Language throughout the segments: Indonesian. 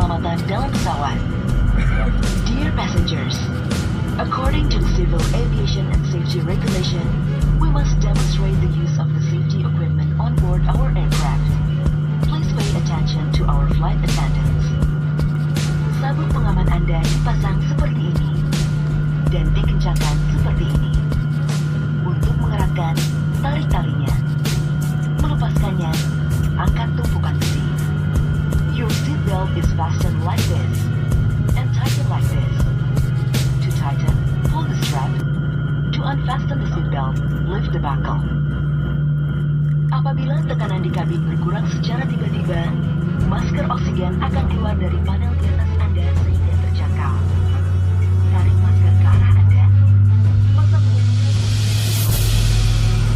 keselamatan dalam pesawat. Dear passengers, according to the Civil Aviation and Safety Regulation, we must demonstrate the use of the safety equipment on board our aircraft. Please pay attention to our flight attendants. Sabuk pengaman Anda dipasang seperti ini dan dikencangkan seperti ini. Untuk mengeratkan, tarik talinya. Melepaskannya, angkat tumpukan besi. Your seat belt is fastened like this and tighten like this. To tighten, pull the strap. To unfasten the seat belt, lift the buckle. Apabila tekanan di kabin berkurang secara tiba-tiba, masker oksigen akan keluar dari panel di atas Anda sehingga terjangkau. Tarik masker ke arah Anda. Pasangnya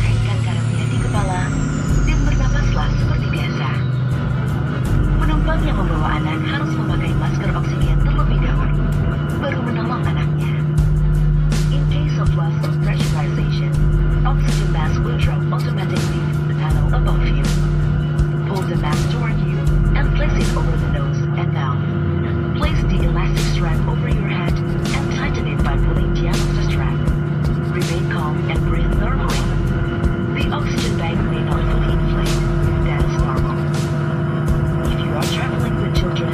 kaitkan karetnya di kepala dan bernapaslah seperti biasa. Penumpang yang membawa anak harus memakai masker oksigen terlebih dahulu, baru menolong anaknya. In case of loss of pressurization, oxygen mask will drop automatically from the panel above you. Pull the mask toward you and place it over the nose and mouth. Place the elastic strap over your head and tighten it by pulling down of the strap. Remain calm and breathe normally. The oxygen bag may not fully inflate. That is normal. If you are traveling with children,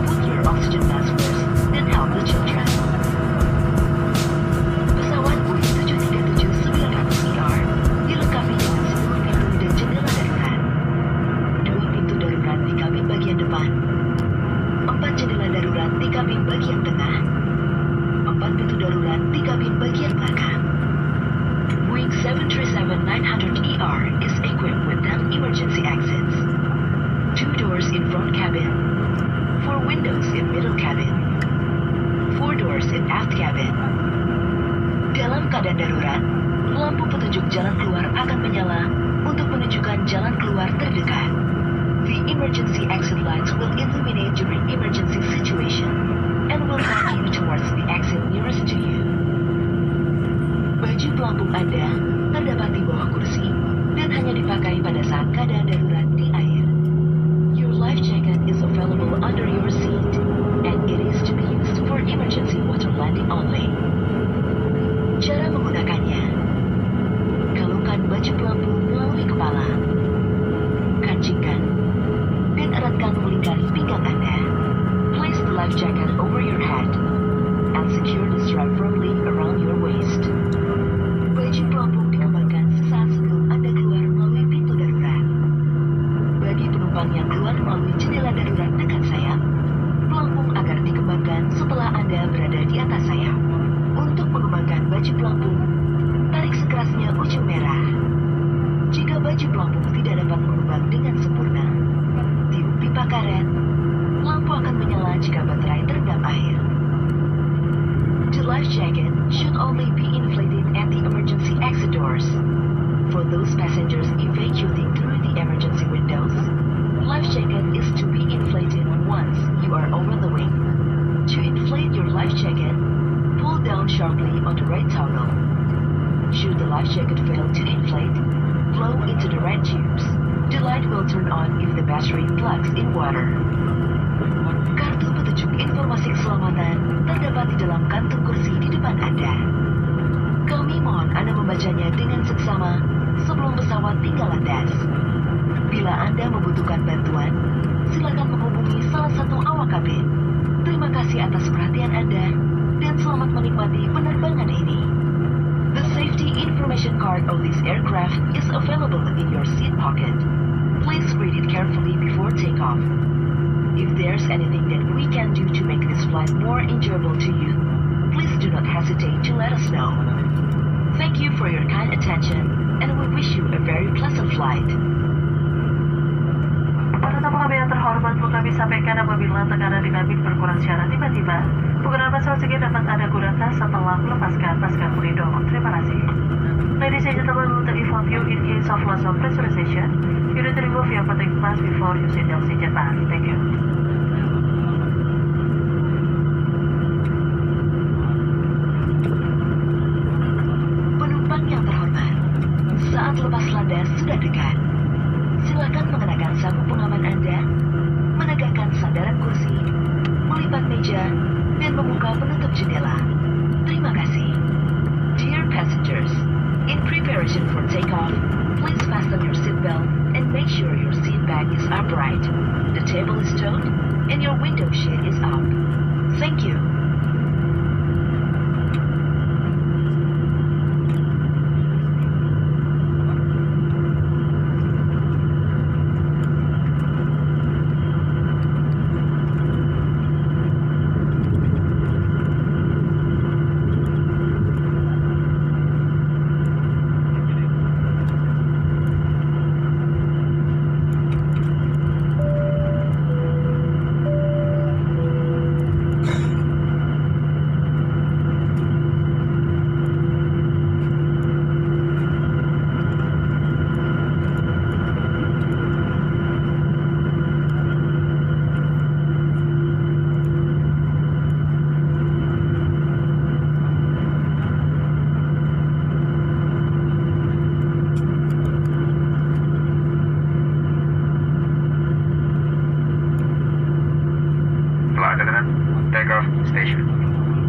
put your oxygen mask first, then help the children. Pesawat Boeing 737-900ER dilengkapi dengan 10 pintu dan jendela darurat. 2 pintu darurat di kabin bagian depan, 4 jendela darurat di kabin bagian tengah, 4 pintu darurat di kabin bagian belakang. Boeing 737-900ER is equipped with 10 emergency exits. 2 doors in front cabin, 4 windows in middle cabin, 4 doors in aft cabin. Dalam keadaan darurat, lampu petunjuk jalan keluar akan menyala untuk menunjukkan jalan keluar terdekat. The emergency exit lights will illuminate during emergency situation and will guide you towards the exit nearest to you. Baju pelampung Anda terdapat di bawah kursi dan hanya dipakai pada saat keadaan darurat di air. Your life jacket is available under your seat and it is to be used for emergency water landing only. Cara menggunakannya: kalungkan baju pelampung melalui kepala, kancingkan, dan eratkan melingkari pinggang Anda. Place the life jacket over your head and secure the strap firmly around your waist. Baju pelampung dikembangkan sesaat sebelum Anda keluar melalui pintu darurat. Bagi penumpang yang keluar melalui jendela darurat dekat sayap, pelampung agar dikembangkan setelah Anda berada di atas sayap. Untuk mengembangkan baju pelampung, tarik sekerasnya ujung merah. Jika baju pelampung tidak dapat mengembang dengan sempurna, tiup pipa karet. Lampu akan menyala jika baterai terendam air. The life jacket should only be inflated at the emergency exit doors. For those passengers evacuating through the emergency windows, life jacket is to be inflated once you are over the wing. To inflate your life jacket, pull down sharply on the right toggle. Should the life jacket fail to inflate, blow into the red tubes. The light will turn on if the battery plugs in water. Kartu petunjuk informasi keselamatan terdapat di dalam kantung kursi di depan Anda. Kami mohon Anda membacanya dengan seksama sebelum pesawat tinggal landas. Bila Anda membutuhkan bantuan, silakan menghubungi salah satu awak kabin. Terima kasih atas perhatian Anda dan selamat menikmati penerbangan ini. The safety information card of this aircraft is available in your seat pocket. Please read it carefully before takeoff. If there's anything that we can do to make this flight more enjoyable to you, please do not hesitate to let us know. Thank you for your kind attention, and we wish you a very pleasant flight. Para tamu kami yang terhormat, perlu kami sampaikan apabila tekanan di kabin berkurang secara tiba-tiba, penggunaan masker oksigen dapat Anda gunakan setelah melepaskan masker pelindung. Terima kasih. Ladies and gentlemen, we will inform you in case of loss of pressurization, you need to remove your protective mask before using the oxygen mask. Thank you. Penumpang yang terhormat, saat lepas landas sudah dekat. Silakan mengenakan sabuk pengaman Anda, menegakkan sandaran kursi, dan membuka penutup jendela. Terima kasih. Dear passengers, in preparation for takeoff, please fasten your seatbelt and make sure your seat back is upright, the table is stowed, and your window shade is up. Thank you. Flight attendant, takeoff, station.